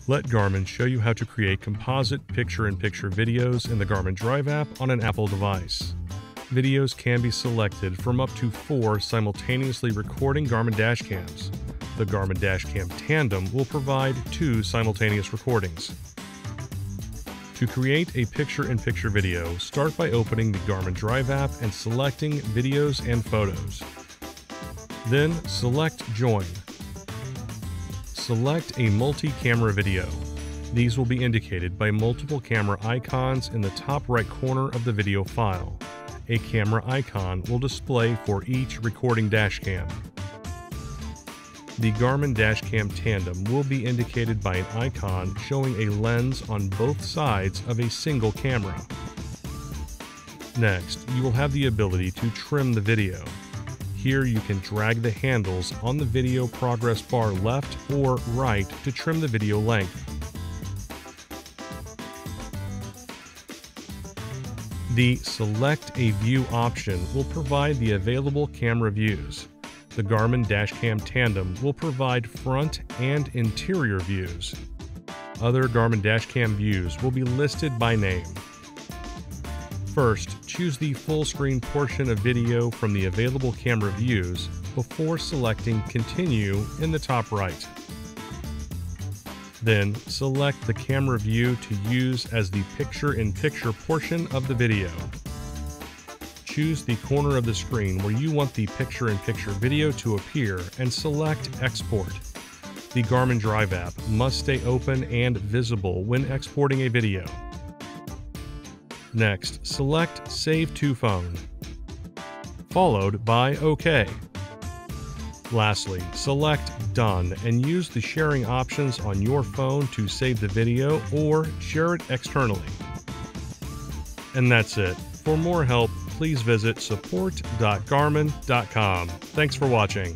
Let Garmin show you how to create composite picture-in-picture videos in the Garmin Drive app on an Apple device. Videos can be selected from up to 4 simultaneously recording Garmin dashcams. The Garmin Dashcam Tandem will provide 2 simultaneous recordings. To create a picture-in-picture video, start by opening the Garmin Drive app and selecting Videos and Photos. Then select Join. Select a multi-camera video. These will be indicated by multiple camera icons in the top right corner of the video file. A camera icon will display for each recording dashcam. The Garmin Dashcam Tandem will be indicated by an icon showing a lens on both sides of a single camera. Next, you will have the ability to trim the video. Here you can drag the handles on the video progress bar left or right to trim the video length. The Select a View option will provide the available camera views. The Garmin Dashcam Tandem will provide front and interior views. Other Garmin Dashcam views will be listed by name. First, choose the full screen portion of video from the available camera views before selecting Continue in the top right. Then, select the camera view to use as the picture-in-picture portion of the video. Choose the corner of the screen where you want the picture-in-picture video to appear and select Export. The Garmin Drive app must stay open and visible when exporting a video. Next, select Save to Phone, followed by OK. Lastly, select Done and use the sharing options on your phone to save the video or share it externally. And that's it. For more help, please visit support.garmin.com. Thanks for watching.